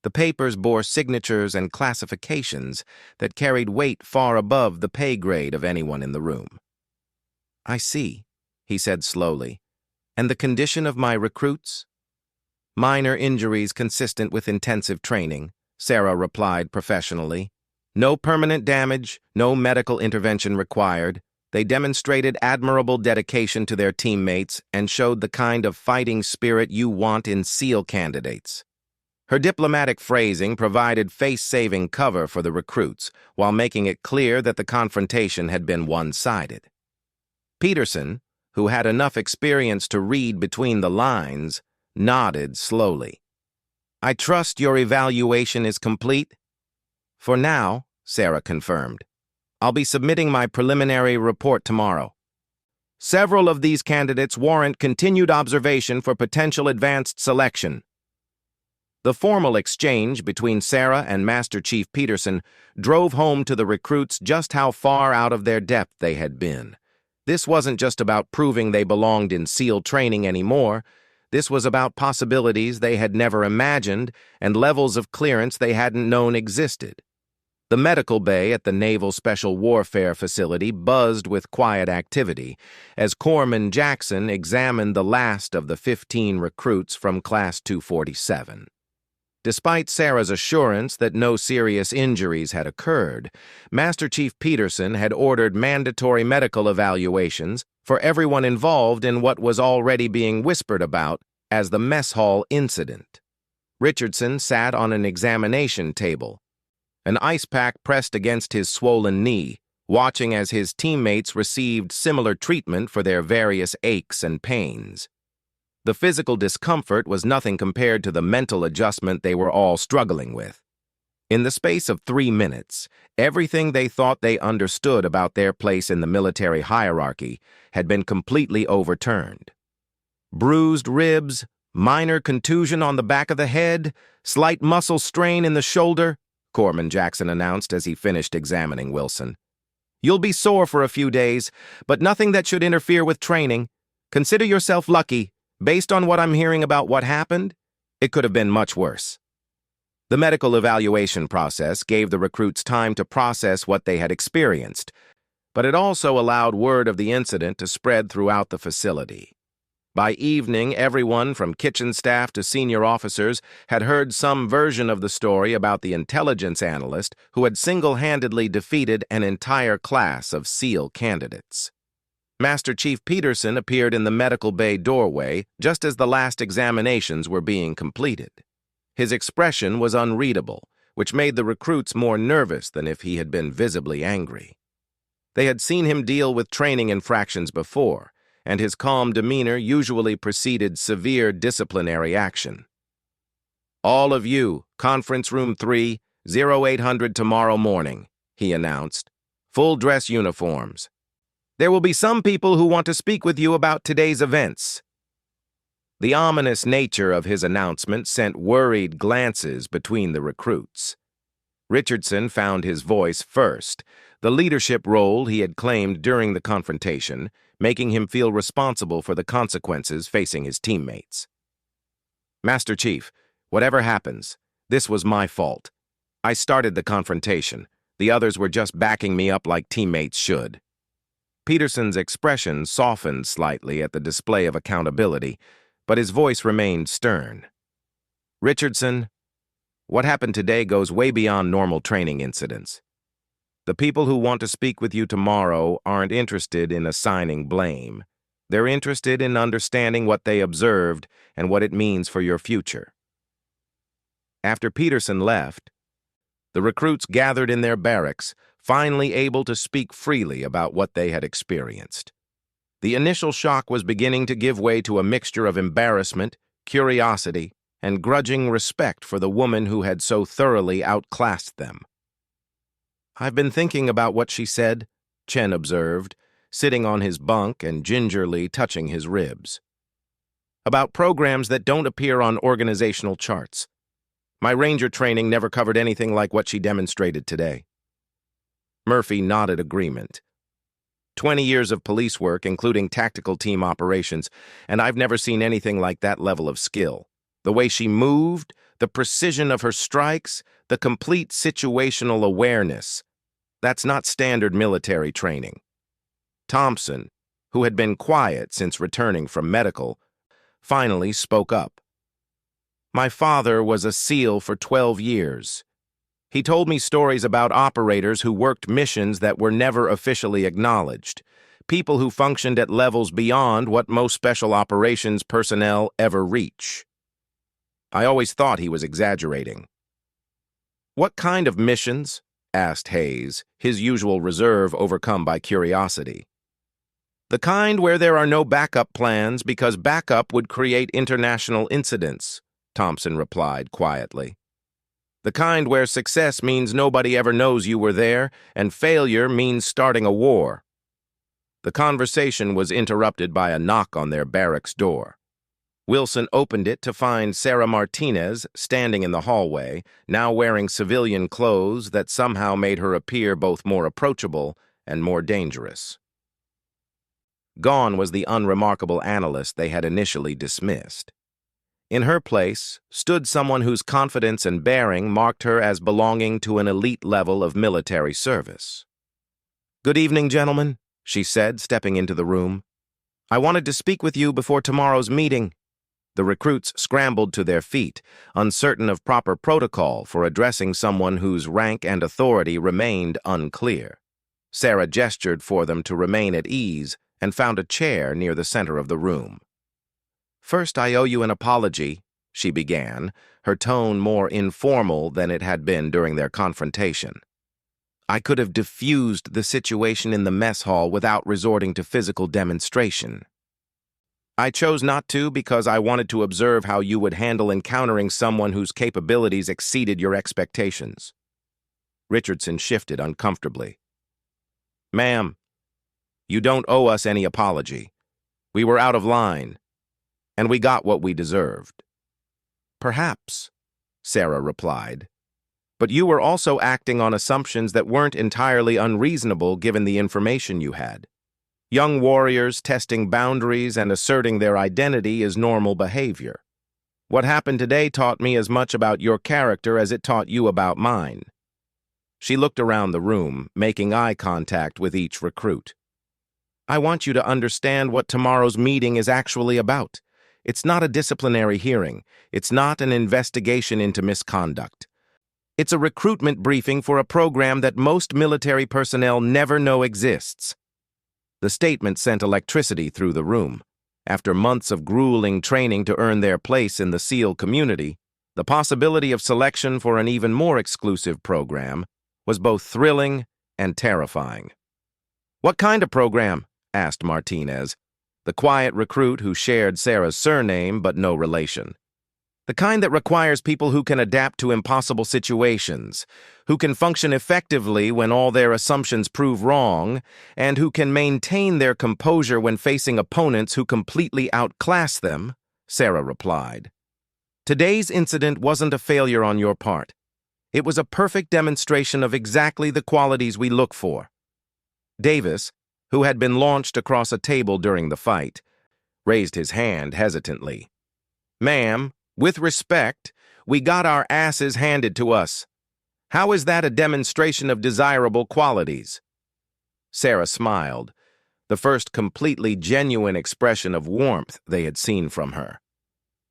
The papers bore signatures and classifications that carried weight far above the pay grade of anyone in the room. "I see," he said slowly. "And the condition of my recruits?" "Minor injuries consistent with intensive training," Sarah replied professionally. "No permanent damage, no medical intervention required. They demonstrated admirable dedication to their teammates and showed the kind of fighting spirit you want in SEAL candidates." Her diplomatic phrasing provided face-saving cover for the recruits, while making it clear that the confrontation had been one-sided. Peterson, who had enough experience to read between the lines, nodded slowly. "I trust your evaluation is complete?" "For now," Sarah confirmed. "I'll be submitting my preliminary report tomorrow. Several of these candidates warrant continued observation for potential advanced selection." The formal exchange between Sarah and Master Chief Peterson drove home to the recruits just how far out of their depth they had been. This wasn't just about proving they belonged in SEAL training anymore. This was about possibilities they had never imagined and levels of clearance they hadn't known existed. The medical bay at the Naval Special Warfare Facility buzzed with quiet activity as Corpsman Jackson examined the last of the 15 recruits from Class 247. Despite Sarah's assurance that no serious injuries had occurred, Master Chief Peterson had ordered mandatory medical evaluations for everyone involved in what was already being whispered about as the mess hall incident. Richardson sat on an examination table, an ice pack pressed against his swollen knee, watching as his teammates received similar treatment for their various aches and pains. The physical discomfort was nothing compared to the mental adjustment they were all struggling with. In the space of 3 minutes, everything they thought they understood about their place in the military hierarchy had been completely overturned. Bruised ribs, minor contusion on the back of the head, slight muscle strain in the shoulder, Corpsman Jackson announced as he finished examining Wilson. "You'll be sore for a few days, but nothing that should interfere with training. Consider yourself lucky. Based on what I'm hearing about what happened, it could have been much worse." The medical evaluation process gave the recruits time to process what they had experienced, but it also allowed word of the incident to spread throughout the facility. By evening, everyone from kitchen staff to senior officers had heard some version of the story about the intelligence analyst who had single-handedly defeated an entire class of SEAL candidates. Master Chief Peterson appeared in the medical bay doorway just as the last examinations were being completed. His expression was unreadable, which made the recruits more nervous than if he had been visibly angry. They had seen him deal with training infractions before, and his calm demeanor usually preceded severe disciplinary action. "All of you, Conference Room 3, 0800 tomorrow morning," he announced. "Full dress uniforms. There will be some people who want to speak with you about today's events." The ominous nature of his announcement sent worried glances between the recruits. Richardson found his voice first, the leadership role he had claimed during the confrontation, making him feel responsible for the consequences facing his teammates. "Master Chief, whatever happens, this was my fault. I started the confrontation. The others were just backing me up like teammates should." Peterson's expression softened slightly at the display of accountability, but his voice remained stern. "Richardson, what happened today goes way beyond normal training incidents. The people who want to speak with you tomorrow aren't interested in assigning blame. They're interested in understanding what they observed and what it means for your future." After Peterson left, the recruits gathered in their barracks, finally able to speak freely about what they had experienced. The initial shock was beginning to give way to a mixture of embarrassment, curiosity, and grudging respect for the woman who had so thoroughly outclassed them. "I've been thinking about what she said," Chen observed, sitting on his bunk and gingerly touching his ribs. "About programs that don't appear on organizational charts. My ranger training never covered anything like what she demonstrated today." Murphy nodded agreement. 20 years of police work, including tactical team operations, and I've never seen anything like that level of skill. The way she moved, the precision of her strikes, the complete situational awareness. That's not standard military training. Thompson, who had been quiet since returning from medical, finally spoke up. "My father was a SEAL for 12 years. He told me stories about operators who worked missions that were never officially acknowledged, people who functioned at levels beyond what most special operations personnel ever reach. I always thought he was exaggerating." "What kind of missions?" asked Hayes, his usual reserve overcome by curiosity. "The kind where there are no backup plans because backup would create international incidents," Thompson replied quietly. "The kind where success means nobody ever knows you were there, and failure means starting a war." The conversation was interrupted by a knock on their barracks door. Wilson opened it to find Sarah Martinez standing in the hallway, now wearing civilian clothes that somehow made her appear both more approachable and more dangerous. Gone was the unremarkable analyst they had initially dismissed. In her place stood someone whose confidence and bearing marked her as belonging to an elite level of military service. "Good evening, gentlemen," she said, stepping into the room. "I wanted to speak with you before tomorrow's meeting." The recruits scrambled to their feet, uncertain of proper protocol for addressing someone whose rank and authority remained unclear. Sarah gestured for them to remain at ease and found a chair near the center of the room. "First, I owe you an apology," she began, her tone more informal than it had been during their confrontation. "I could have diffused the situation in the mess hall without resorting to physical demonstration. I chose not to because I wanted to observe how you would handle encountering someone whose capabilities exceeded your expectations." Richardson shifted uncomfortably. "Ma'am, you don't owe us any apology. We were out of line, and we got what we deserved." "Perhaps," Sarah replied, "but you were also acting on assumptions that weren't entirely unreasonable given the information you had. Young warriors testing boundaries and asserting their identity is normal behavior. What happened today taught me as much about your character as it taught you about mine." She looked around the room, making eye contact with each recruit. "I want you to understand what tomorrow's meeting is actually about. It's not a disciplinary hearing. It's not an investigation into misconduct. It's a recruitment briefing for a program that most military personnel never know exists." The statement sent electricity through the room. After months of grueling training to earn their place in the SEAL community, the possibility of selection for an even more exclusive program was both thrilling and terrifying. "What kind of program?" asked Martinez, the quiet recruit who shared Sarah's surname but no relation. "The kind that requires people who can adapt to impossible situations, who can function effectively when all their assumptions prove wrong, and who can maintain their composure when facing opponents who completely outclass them," Sarah replied. "Today's incident wasn't a failure on your part. It was a perfect demonstration of exactly the qualities we look for." Davis, who had been launched across a table during the fight, raised his hand hesitantly. "Ma'am, with respect, we got our asses handed to us. How is that a demonstration of desirable qualities?" Sarah smiled, the first completely genuine expression of warmth they had seen from her.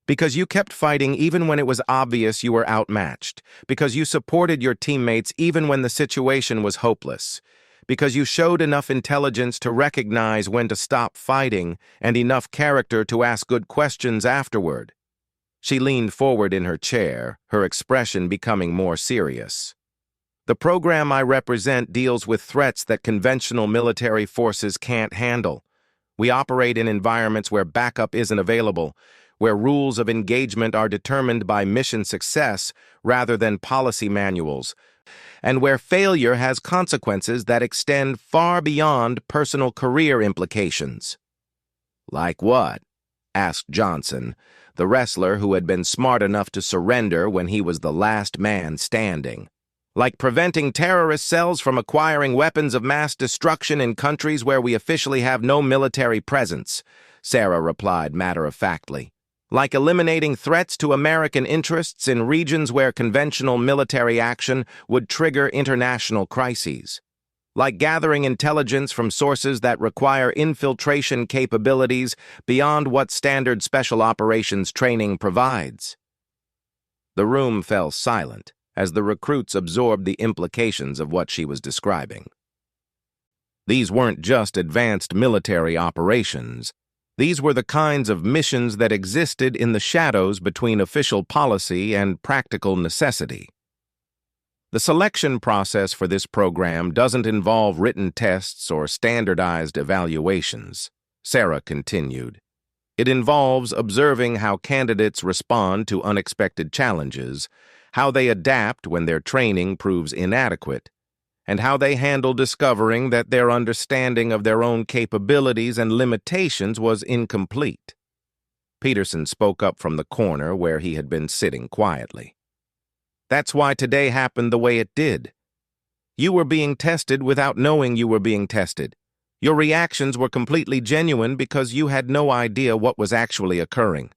"Because you kept fighting even when it was obvious you were outmatched. Because you supported your teammates even when the situation was hopeless. Because you showed enough intelligence to recognize when to stop fighting and enough character to ask good questions afterward. She leaned forward in her chair, her expression becoming more serious. The program I represent deals with threats that conventional military forces can't handle. We operate in environments where backup isn't available, where rules of engagement are determined by mission success rather than policy manuals, and where failure has consequences that extend far beyond personal career implications. Like what? Asked Johnson, the wrestler who had been smart enough to surrender when he was the last man standing. Like preventing terrorist cells from acquiring weapons of mass destruction in countries where we officially have no military presence, Sarah replied matter-of-factly. Like eliminating threats to American interests in regions where conventional military action would trigger international crises. Like gathering intelligence from sources that require infiltration capabilities beyond what standard special operations training provides. The room fell silent as the recruits absorbed the implications of what she was describing. These weren't just advanced military operations. These were the kinds of missions that existed in the shadows between official policy and practical necessity. The selection process for this program doesn't involve written tests or standardized evaluations, Sarah continued. It involves observing how candidates respond to unexpected challenges, how they adapt when their training proves inadequate, and how they handle discovering that their understanding of their own capabilities and limitations was incomplete. Peterson spoke up from the corner where he had been sitting quietly. That's why today happened the way it did. You were being tested without knowing you were being tested. Your reactions were completely genuine because you had no idea what was actually occurring.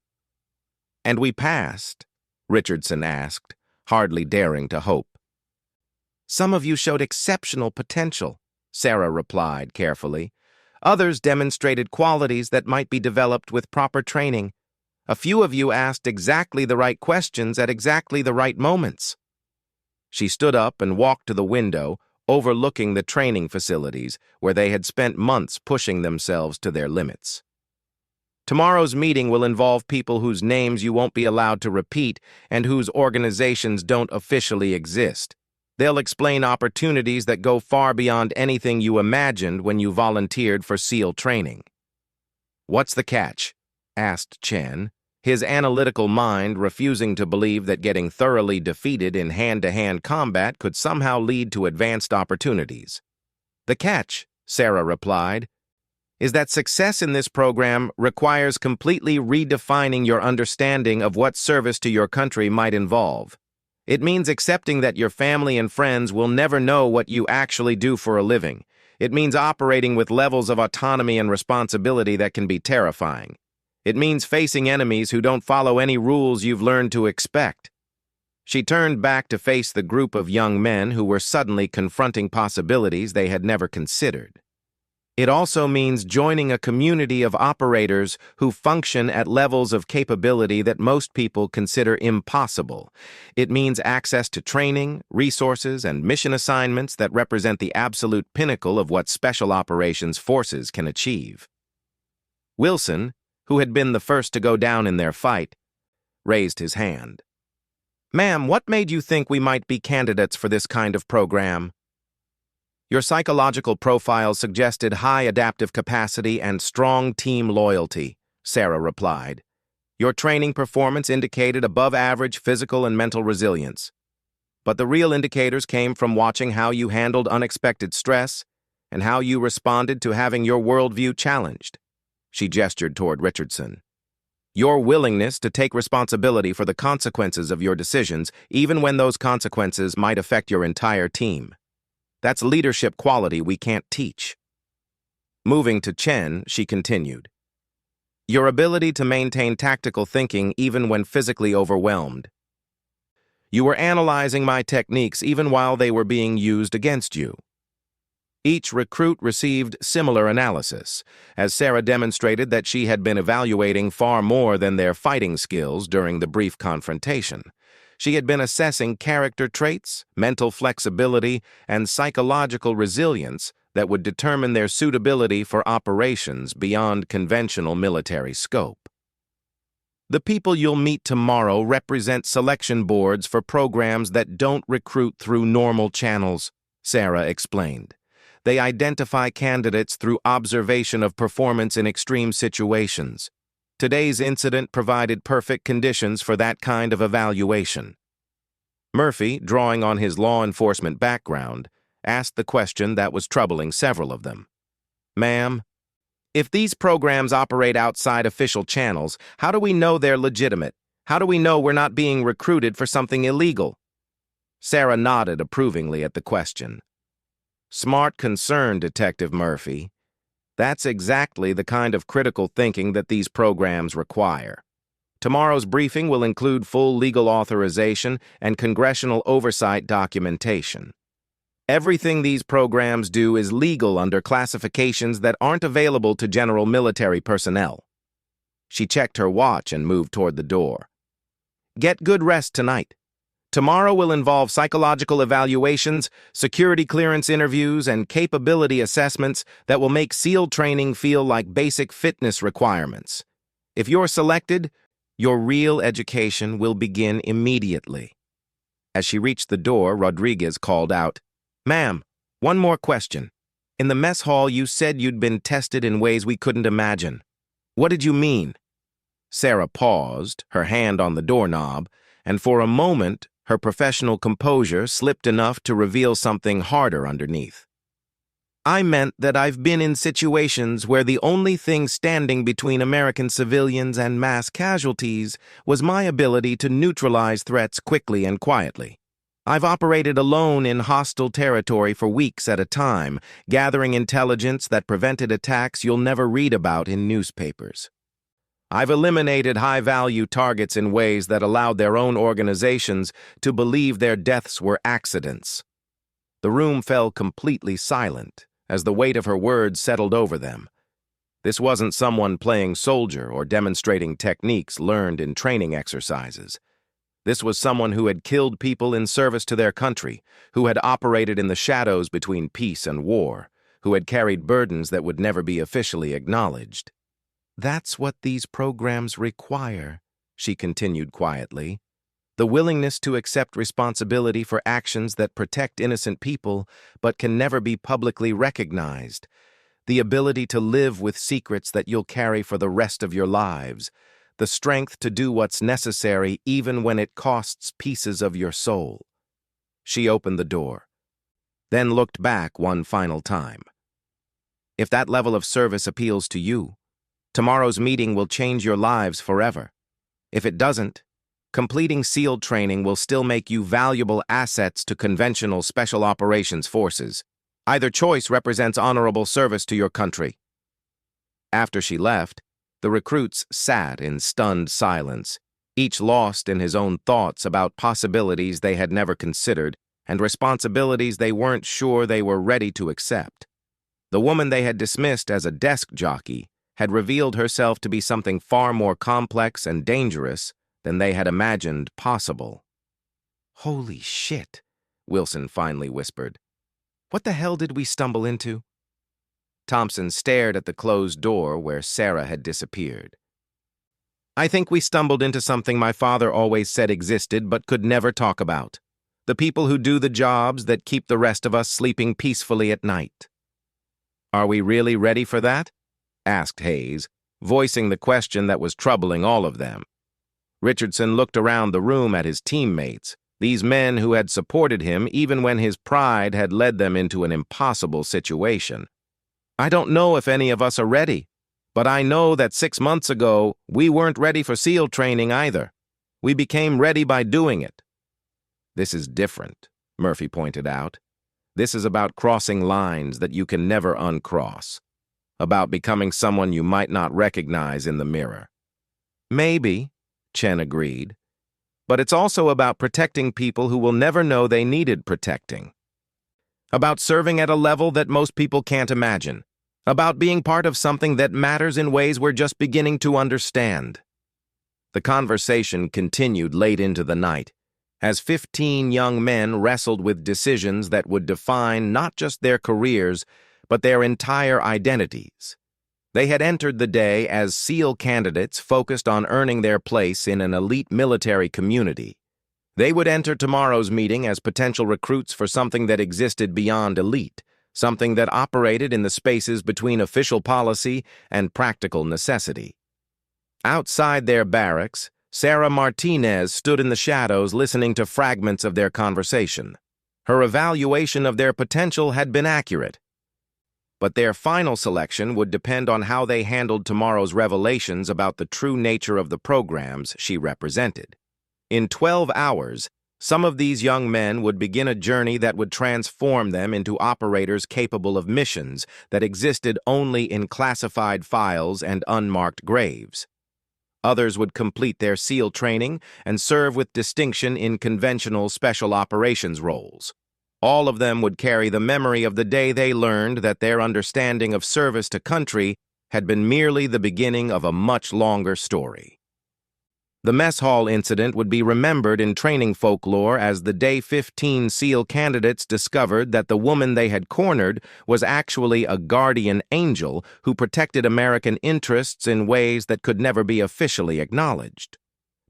And we passed? Richardson asked, hardly daring to hope. Some of you showed exceptional potential, Sarah replied carefully. Others demonstrated qualities that might be developed with proper training. A few of you asked exactly the right questions at exactly the right moments. She stood up and walked to the window, overlooking the training facilities where they had spent months pushing themselves to their limits. Tomorrow's meeting will involve people whose names you won't be allowed to repeat and whose organizations don't officially exist. They'll explain opportunities that go far beyond anything you imagined when you volunteered for SEAL training. What's the catch? Asked Chen, his analytical mind refusing to believe that getting thoroughly defeated in hand-to-hand combat could somehow lead to advanced opportunities. The catch, Sarah replied, is that success in this program requires completely redefining your understanding of what service to your country might involve. It means accepting that your family and friends will never know what you actually do for a living. It means operating with levels of autonomy and responsibility that can be terrifying. It means facing enemies who don't follow any rules you've learned to expect. She turned back to face the group of young men who were suddenly confronting possibilities they had never considered. It also means joining a community of operators who function at levels of capability that most people consider impossible. It means access to training, resources, and mission assignments that represent the absolute pinnacle of what special operations forces can achieve. Wilson, who had been the first to go down in their fight, raised his hand. Ma'am, what made you think we might be candidates for this kind of program? Your psychological profile suggested high adaptive capacity and strong team loyalty, Sarah replied. Your training performance indicated above-average physical and mental resilience. But the real indicators came from watching how you handled unexpected stress and how you responded to having your worldview challenged. She gestured toward Richardson. Your willingness to take responsibility for the consequences of your decisions, even when those consequences might affect your entire team. That's leadership quality we can't teach. Moving to Chen, she continued. Your ability to maintain tactical thinking even when physically overwhelmed. You were analyzing my techniques even while they were being used against you. Each recruit received similar analysis, as Sarah demonstrated that she had been evaluating far more than their fighting skills during the brief confrontation. She had been assessing character traits, mental flexibility, and psychological resilience that would determine their suitability for operations beyond conventional military scope. The people you'll meet tomorrow represent selection boards for programs that don't recruit through normal channels, Sarah explained. They identify candidates through observation of performance in extreme situations. Today's incident provided perfect conditions for that kind of evaluation. Murphy, drawing on his law enforcement background, asked the question that was troubling several of them. Ma'am, if these programs operate outside official channels, how do we know they're legitimate? How do we know we're not being recruited for something illegal? Sarah nodded approvingly at the question. Smart concern, Detective Murphy. That's exactly the kind of critical thinking that these programs require. Tomorrow's briefing will include full legal authorization and congressional oversight documentation. Everything these programs do is legal under classifications that aren't available to general military personnel. She checked her watch and moved toward the door. Get good rest tonight. Tomorrow will involve psychological evaluations, security clearance interviews, and capability assessments that will make SEAL training feel like basic fitness requirements. If you're selected, your real education will begin immediately. As she reached the door, Rodriguez called out, Ma'am, one more question. In the mess hall, you said you'd been tested in ways we couldn't imagine. What did you mean? Sarah paused, her hand on the doorknob, and for a moment, her professional composure slipped enough to reveal something harder underneath. I meant that I've been in situations where the only thing standing between American civilians and mass casualties was my ability to neutralize threats quickly and quietly. I've operated alone in hostile territory for weeks at a time, gathering intelligence that prevented attacks you'll never read about in newspapers. I've eliminated high-value targets in ways that allowed their own organizations to believe their deaths were accidents. The room fell completely silent as the weight of her words settled over them. This wasn't someone playing soldier or demonstrating techniques learned in training exercises. This was someone who had killed people in service to their country, who had operated in the shadows between peace and war, who had carried burdens that would never be officially acknowledged. That's what these programs require, she continued quietly. The willingness to accept responsibility for actions that protect innocent people but can never be publicly recognized. The ability to live with secrets that you'll carry for the rest of your lives. The strength to do what's necessary even when it costs pieces of your soul. She opened the door, then looked back one final time. If that level of service appeals to you, tomorrow's meeting will change your lives forever. If it doesn't, completing SEAL training will still make you valuable assets to conventional special operations forces. Either choice represents honorable service to your country. After she left, the recruits sat in stunned silence, each lost in his own thoughts about possibilities they had never considered and responsibilities they weren't sure they were ready to accept. The woman they had dismissed as a desk jockey had revealed herself to be something far more complex and dangerous than they had imagined possible. Holy shit, Wilson finally whispered. What the hell did we stumble into? Thompson stared at the closed door where Sarah had disappeared. I think we stumbled into something my father always said existed but could never talk about. The people who do the jobs that keep the rest of us sleeping peacefully at night. Are we really ready for that? Asked Hayes, voicing the question that was troubling all of them. Richardson looked around the room at his teammates, these men who had supported him even when his pride had led them into an impossible situation. I don't know if any of us are ready, but I know that 6 months ago, we weren't ready for SEAL training either. We became ready by doing it. This is different, Murphy pointed out. This is about crossing lines that you can never uncross. About becoming someone you might not recognize in the mirror. Maybe, Chen agreed. But it's also about protecting people who will never know they needed protecting. About serving at a level that most people can't imagine. About being part of something that matters in ways we're just beginning to understand. The conversation continued late into the night, as 15 young men wrestled with decisions that would define not just their careers, but their entire identities. They had entered the day as SEAL candidates focused on earning their place in an elite military community. They would enter tomorrow's meeting as potential recruits for something that existed beyond elite, something that operated in the spaces between official policy and practical necessity. Outside their barracks, Sarah Martinez stood in the shadows listening to fragments of their conversation. Her evaluation of their potential had been accurate, but their final selection would depend on how they handled tomorrow's revelations about the true nature of the programs she represented. In 12 hours, some of these young men would begin a journey that would transform them into operators capable of missions that existed only in classified files and unmarked graves. Others would complete their SEAL training and serve with distinction in conventional special operations roles. All of them would carry the memory of the day they learned that their understanding of service to country had been merely the beginning of a much longer story. The mess hall incident would be remembered in training folklore as the Day 15 SEAL candidates discovered that the woman they had cornered was actually a guardian angel who protected American interests in ways that could never be officially acknowledged.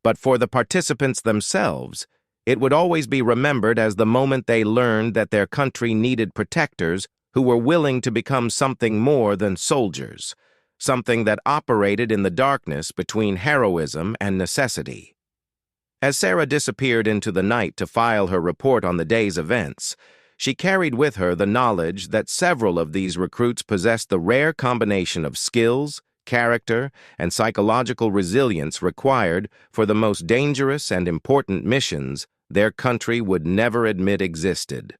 But for the participants themselves, it would always be remembered as the moment they learned that their country needed protectors who were willing to become something more than soldiers, something that operated in the darkness between heroism and necessity. As Sarah disappeared into the night to file her report on the day's events, she carried with her the knowledge that several of these recruits possessed the rare combination of skills, character, and psychological resilience required for the most dangerous and important missions their country would never admit existed.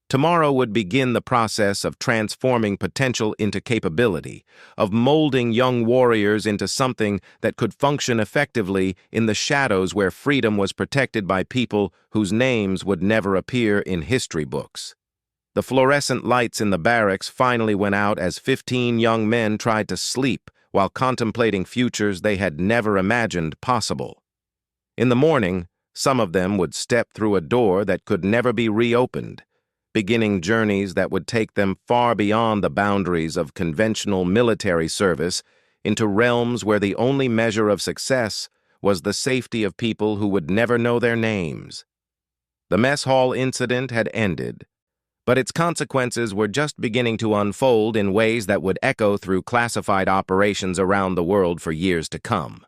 Tomorrow would begin the process of transforming potential into capability, of molding young warriors into something that could function effectively in the shadows where freedom was protected by people whose names would never appear in history books. The fluorescent lights in the barracks finally went out as 15 young men tried to sleep while contemplating futures they had never imagined possible. In the morning, some of them would step through a door that could never be reopened, beginning journeys that would take them far beyond the boundaries of conventional military service into realms where the only measure of success was the safety of people who would never know their names. The mess hall incident had ended, but its consequences were just beginning to unfold in ways that would echo through classified operations around the world for years to come.